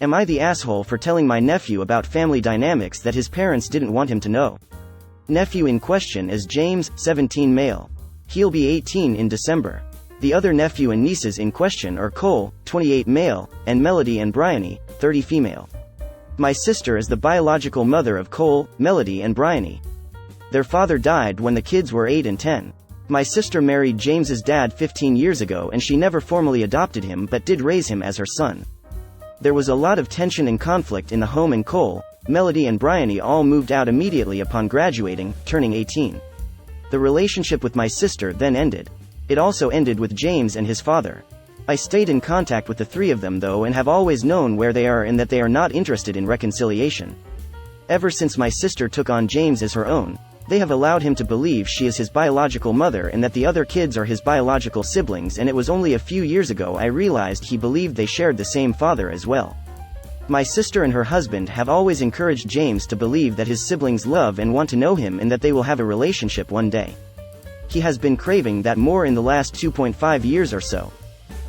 Am I the asshole for telling my nephew about family dynamics that his parents didn't want him to know? Nephew in question is James, 17 male. He'll be 18 in December. The other nephew and nieces in question are Cole, 28 male, and Melody and Bryony, 30 female. My sister is the biological mother of Cole, Melody and Bryony. Their father died when the kids were 8 and 10. My sister married James's dad 15 years ago and she never formally adopted him but did raise him as her son. There was a lot of tension and conflict in the home and Cole, Melody and Bryony all moved out immediately upon graduating, turning 18. The relationship with my sister then ended. It also ended with James and his father. I stayed in contact with the three of them though and have always known where they are and that they are not interested in reconciliation. Ever since my sister took on James as her own, they have allowed him to believe she is his biological mother and that the other kids are his biological siblings, and it was only a few years ago I realized he believed they shared the same father as well. My sister and her husband have always encouraged James to believe that his siblings love and want to know him and that they will have a relationship one day. He has been craving that more in the last 2.5 years or so.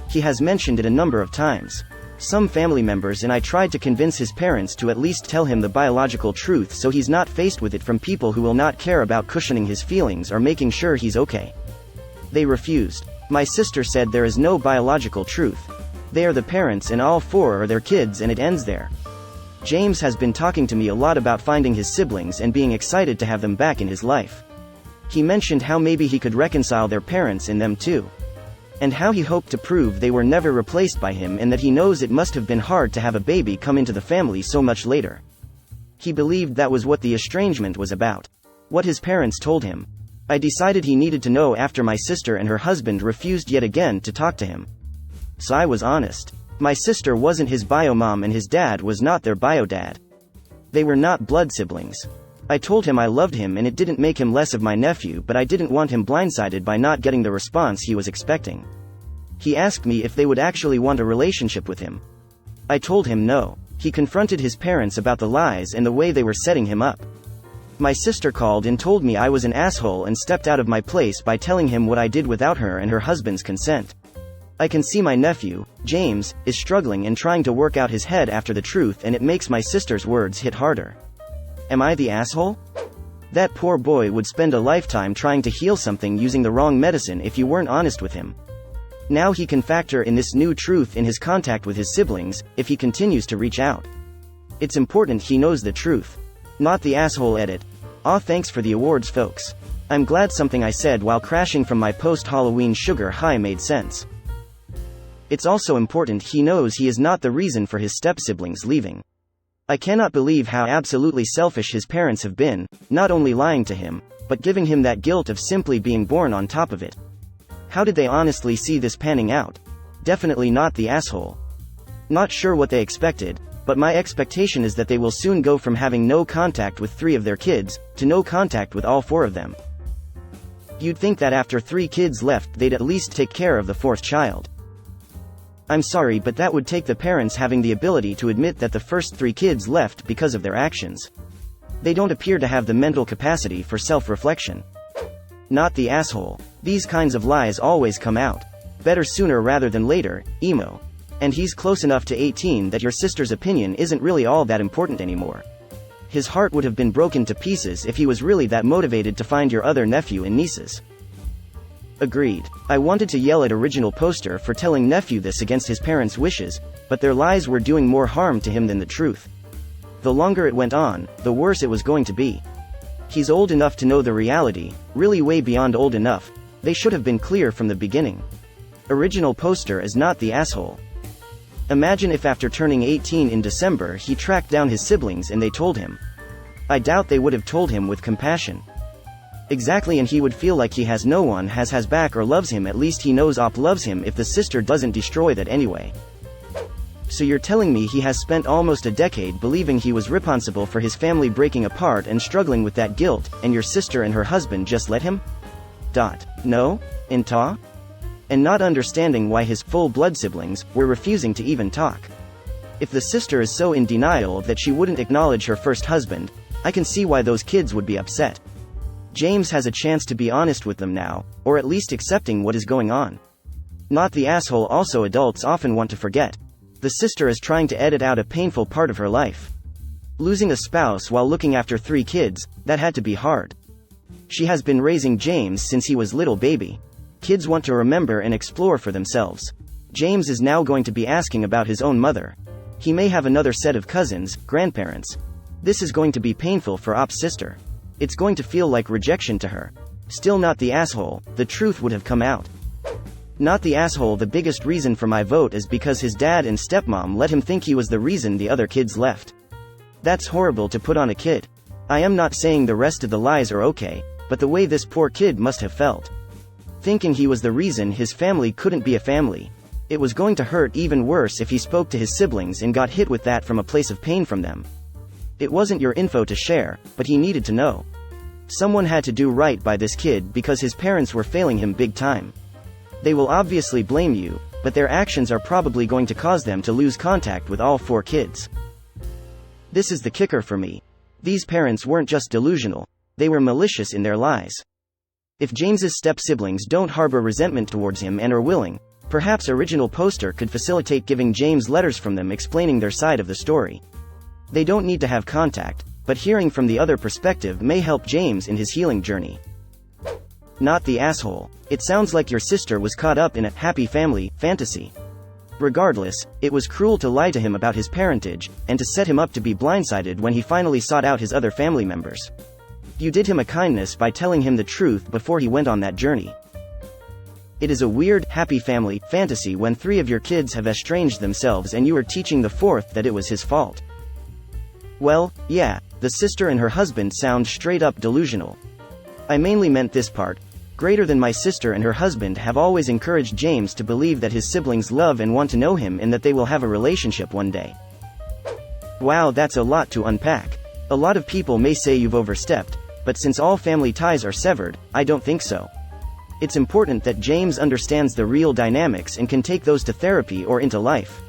He has mentioned it a number of times. Some family members and I tried to convince his parents to at least tell him the biological truth so he's not faced with it from people who will not care about cushioning his feelings or making sure he's okay. They refused. My sister said there is no biological truth. They are the parents and all four are their kids and it ends there. James has been talking to me a lot about finding his siblings and being excited to have them back in his life. He mentioned how maybe he could reconcile their parents and them too. And how he hoped to prove they were never replaced by him and that he knows it must have been hard to have a baby come into the family so much later. He believed that was what the estrangement was about. What his parents told him. I decided he needed to know after my sister and her husband refused yet again to talk to him. So I was honest. My sister wasn't his bio mom and his dad was not their bio dad. They were not blood siblings. I told him I loved him and it didn't make him less of my nephew, but I didn't want him blindsided by not getting the response he was expecting. He asked me if they would actually want a relationship with him. I told him no. He confronted his parents about the lies and the way they were setting him up. My sister called and told me I was an asshole and stepped out of my place by telling him what I did without her and her husband's consent. I can see my nephew, James, is struggling and trying to work out his head after the truth, and it makes my sister's words hit harder. Am I the asshole? That poor boy would spend a lifetime trying to heal something using the wrong medicine if you weren't honest with him. Now he can factor in this new truth in his contact with his siblings, if he continues to reach out. It's important he knows the truth. Not the asshole edit. Aw, thanks for the awards folks. I'm glad something I said while crashing from my post-Halloween sugar high made sense. It's also important he knows he is not the reason for his step-siblings leaving. I cannot believe how absolutely selfish his parents have been, not only lying to him, but giving him that guilt of simply being born on top of it. How did they honestly see this panning out? Definitely not the asshole. Not sure what they expected, but my expectation is that they will soon go from having no contact with 3 of their kids, to no contact with all 4 of them. You'd think that after 3 kids left they'd at least take care of the 4th child. I'm sorry, but that would take the parents having the ability to admit that the first 3 kids left because of their actions. They don't appear to have the mental capacity for self-reflection. Not the asshole. These kinds of lies always come out. Better sooner rather than later, emo. And he's close enough to 18 that your sister's opinion isn't really all that important anymore. His heart would have been broken to pieces if he was really that motivated to find your other nephew and nieces. Agreed. I wanted to yell at original poster for telling nephew this against his parents' wishes, but their lies were doing more harm to him than the truth. The longer it went on, the worse it was going to be. He's old enough to know the reality, really way beyond old enough. They should have been clear from the beginning. Original poster is not the asshole. Imagine if after turning 18 in December he tracked down his siblings and they told him. I doubt they would have told him with compassion. Exactly, and he would feel like he has no one has his back or loves him. At least he knows Op loves him if the sister doesn't destroy that anyway. So you're telling me he has spent almost a decade believing he was responsible for his family breaking apart and struggling with that guilt, and your sister and her husband just let him? No? Inta? And not understanding why his full-blood siblings were refusing to even talk. If the sister is so in denial that she wouldn't acknowledge her first husband, I can see why those kids would be upset. James has a chance to be honest with them now, or at least accepting what is going on. Not the asshole. Also, adults often want to forget. The sister is trying to edit out a painful part of her life. Losing a spouse while looking after 3 kids, that had to be hard. She has been raising James since he was little baby. Kids want to remember and explore for themselves. James is now going to be asking about his own mother. He may have another set of cousins, grandparents. This is going to be painful for Op's sister. It's going to feel like rejection to her. Still not the asshole, the truth would have come out. Not the asshole. The biggest reason for my vote is because his dad and stepmom let him think he was the reason the other kids left. That's horrible to put on a kid. I am not saying the rest of the lies are okay, but the way this poor kid must have felt. Thinking he was the reason his family couldn't be a family. It was going to hurt even worse if he spoke to his siblings and got hit with that from a place of pain from them. It wasn't your info to share, but he needed to know. Someone had to do right by this kid because his parents were failing him big time. They will obviously blame you, but their actions are probably going to cause them to lose contact with all 4 kids. This is the kicker for me. These parents weren't just delusional, they were malicious in their lies. If James's step-siblings don't harbor resentment towards him and are willing, perhaps original poster could facilitate giving James letters from them explaining their side of the story. They don't need to have contact, but hearing from the other perspective may help James in his healing journey. Not the asshole. It sounds like your sister was caught up in a happy family fantasy. Regardless, it was cruel to lie to him about his parentage, and to set him up to be blindsided when he finally sought out his other family members. You did him a kindness by telling him the truth before he went on that journey. It is a weird, happy family fantasy when 3 of your kids have estranged themselves and you are teaching the 4th that it was his fault. Well, yeah, the sister and her husband sound straight up delusional. I mainly meant this part. Greater than my sister and her husband have always encouraged James to believe that his siblings love and want to know him and that they will have a relationship one day. Wow, that's a lot to unpack. A lot of people may say you've overstepped, but since all family ties are severed, I don't think so. It's important that James understands the real dynamics and can take those to therapy or into life.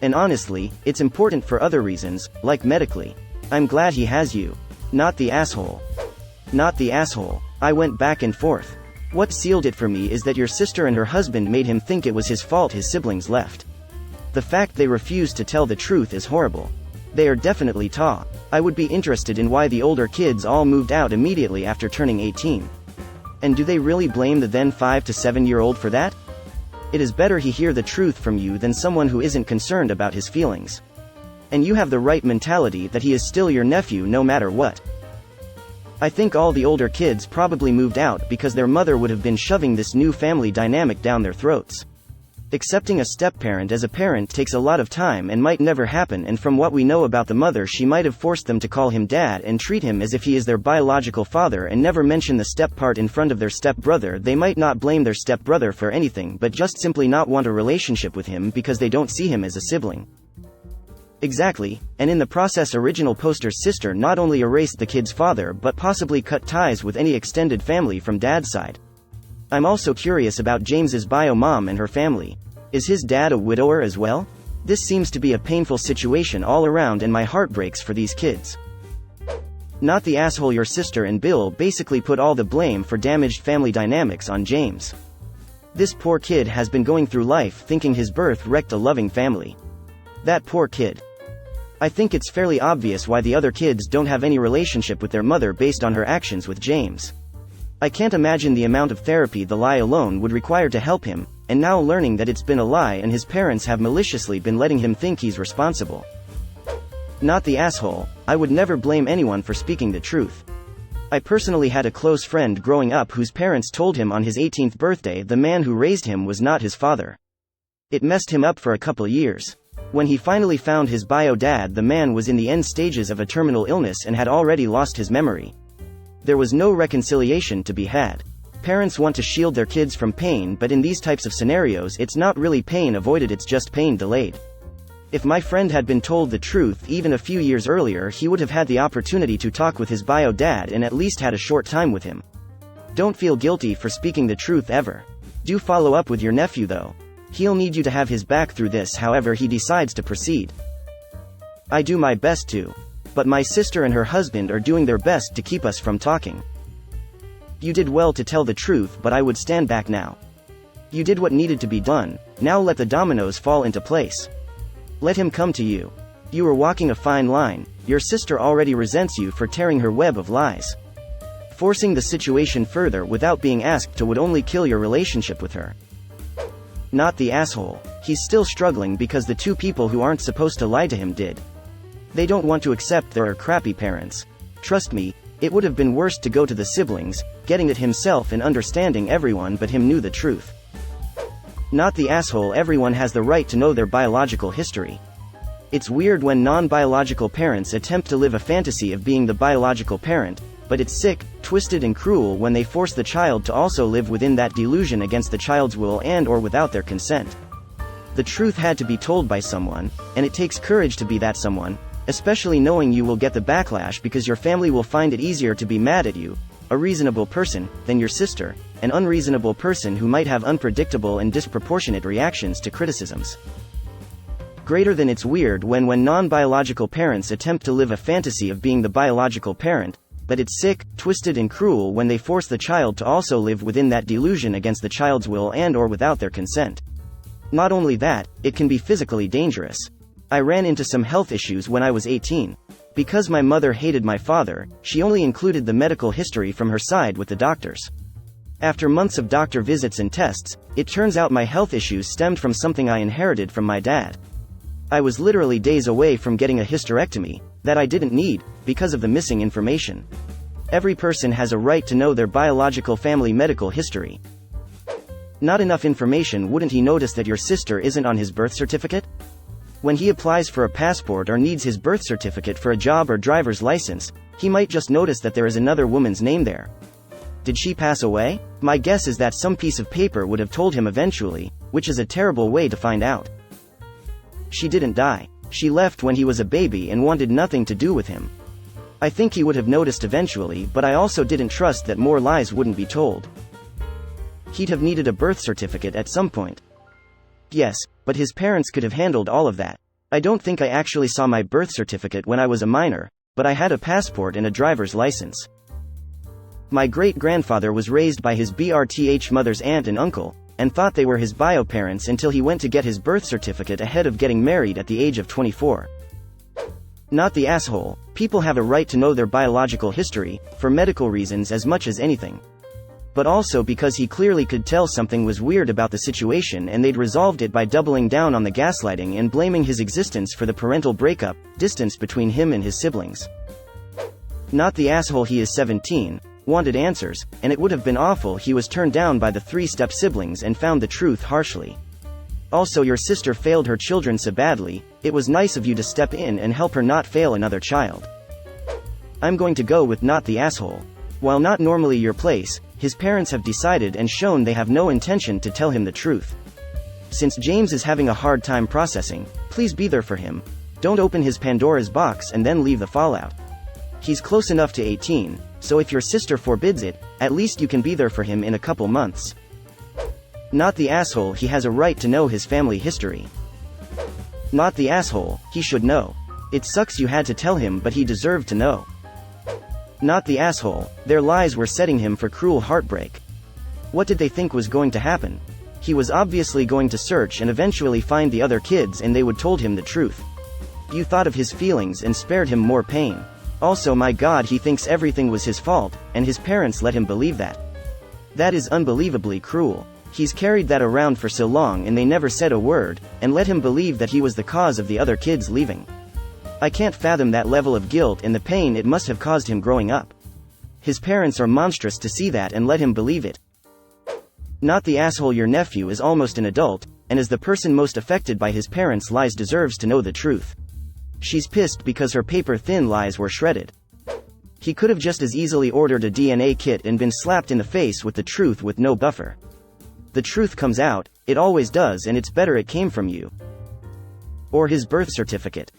And honestly, it's important for other reasons, like medically. I'm glad he has you. Not the asshole. Not the asshole. I went back and forth. What sealed it for me is that your sister and her husband made him think it was his fault his siblings left. The fact they refused to tell the truth is horrible. They are definitely I would be interested in why the older kids all moved out immediately after turning 18. And do they really blame the then 5 to 7-year-old for that? It is better he hear the truth from you than someone who isn't concerned about his feelings. And you have the right mentality that he is still your nephew no matter what. I think all the older kids probably moved out because their mother would have been shoving this new family dynamic down their throats. Accepting a step-parent as a parent takes a lot of time and might never happen, and from what we know about the mother, she might have forced them to call him dad and treat him as if he is their biological father and never mention the step part in front of their step-brother. They might not blame their step-brother for anything but just simply not want a relationship with him because they don't see him as a sibling. Exactly, and in the process original poster's sister not only erased the kid's father but possibly cut ties with any extended family from dad's side. I'm also curious about James's bio mom and her family. Is his dad a widower as well? This seems to be a painful situation all around and my heart breaks for these kids. Not the asshole. Your sister and Bill basically put all the blame for damaged family dynamics on James. This poor kid has been going through life thinking his birth wrecked a loving family. That poor kid. I think it's fairly obvious why the other kids don't have any relationship with their mother based on her actions with James. I can't imagine the amount of therapy the lie alone would require to help him, and now learning that it's been a lie and his parents have maliciously been letting him think he's responsible. Not the asshole. I would never blame anyone for speaking the truth. I personally had a close friend growing up whose parents told him on his 18th birthday the man who raised him was not his father. It messed him up for a couple years. When he finally found his bio dad, the man was in the end stages of a terminal illness and had already lost his memory. There was no reconciliation to be had. Parents want to shield their kids from pain, but in these types of scenarios it's not really pain avoided, it's just pain delayed. If my friend had been told the truth even a few years earlier, he would have had the opportunity to talk with his bio dad and at least had a short time with him. Don't feel guilty for speaking the truth ever. Do follow up with your nephew though. He'll need you to have his back through this however he decides to proceed. I do my best to. But my sister and her husband are doing their best to keep us from talking. You did well to tell the truth, but I would stand back now. You did what needed to be done, now let the dominoes fall into place. Let him come to you. You are walking a fine line. Your sister already resents you for tearing her web of lies. Forcing the situation further without being asked to would only kill your relationship with her. Not the asshole. He's still struggling because the two people who aren't supposed to lie to him did. They don't want to accept there are crappy parents. Trust me, it would have been worse to go to the siblings, getting it himself and understanding everyone but him knew the truth. Not the asshole. Everyone has the right to know their biological history. It's weird when non-biological parents attempt to live a fantasy of being the biological parent, but it's sick, twisted and cruel when they force the child to also live within that delusion against the child's will and/or without their consent. The truth had to be told by someone, and it takes courage to be that someone, especially knowing you will get the backlash because your family will find it easier to be mad at you, a reasonable person, than your sister, an unreasonable person who might have unpredictable and disproportionate reactions to criticisms. Greater than it's weird when non-biological parents attempt to live a fantasy of being the biological parent, but it's sick, twisted and cruel when they force the child to also live within that delusion against the child's will and/or without their consent. Not only that, it can be physically dangerous. I ran into some health issues when I was 18. Because my mother hated my father, she only included the medical history from her side with the doctors. After months of doctor visits and tests, it turns out my health issues stemmed from something I inherited from my dad. I was literally days away from getting a hysterectomy, that I didn't need, because of the missing information. Every person has a right to know their biological family medical history. Not enough information. Wouldn't he notice that your sister isn't on his birth certificate? When he applies for a passport or needs his birth certificate for a job or driver's license, he might just notice that there is another woman's name there. Did she pass away? My guess is that some piece of paper would have told him eventually, which is a terrible way to find out. She didn't die. She left when he was a baby and wanted nothing to do with him. I think he would have noticed eventually, but I also didn't trust that more lies wouldn't be told. He'd have needed a birth certificate at some point. Yes, but his parents could have handled all of that. I don't think I actually saw my birth certificate when I was a minor, but I had a passport and a driver's license. My great-grandfather was raised by his BRTH mother's aunt and uncle, and thought they were his bio parents until he went to get his birth certificate ahead of getting married at the age of 24. Not the asshole. People have a right to know their biological history, for medical reasons as much as anything. But also because he clearly could tell something was weird about the situation and they'd resolved it by doubling down on the gaslighting and blaming his existence for the parental breakup, distance between him and his siblings. Not the asshole. He is 17, wanted answers, and it would have been awful he was turned down by the three-step siblings and found the truth harshly. Also, your sister failed her children so badly, it was nice of you to step in and help her not fail another child. I'm going to go with not the asshole. While not normally your place, his parents have decided and shown they have no intention to tell him the truth. Since James is having a hard time processing, please be there for him. Don't open his Pandora's box and then leave the fallout. He's close enough to 18, so if your sister forbids it, at least you can be there for him in a couple months. Not the asshole. He has a right to know his family history. Not the asshole. He should know. It sucks you had to tell him, but he deserved to know. Not the asshole. Their lies were setting him for cruel heartbreak. What did they think was going to happen? He was obviously going to search and eventually find the other kids and they would told him the truth. You thought of his feelings and spared him more pain. Also, my God, he thinks everything was his fault, and his parents let him believe that. That is unbelievably cruel. He's carried that around for so long and they never said a word, and let him believe that he was the cause of the other kids leaving. I can't fathom that level of guilt and the pain it must have caused him growing up. His parents are monstrous to see that and let him believe it. Not the asshole. Your nephew is almost an adult, and as the person most affected by his parents' lies deserves to know the truth. She's pissed because her paper-thin lies were shredded. He could have just as easily ordered a DNA kit and been slapped in the face with the truth with no buffer. The truth comes out, it always does, and it's better it came from you. Or his birth certificate.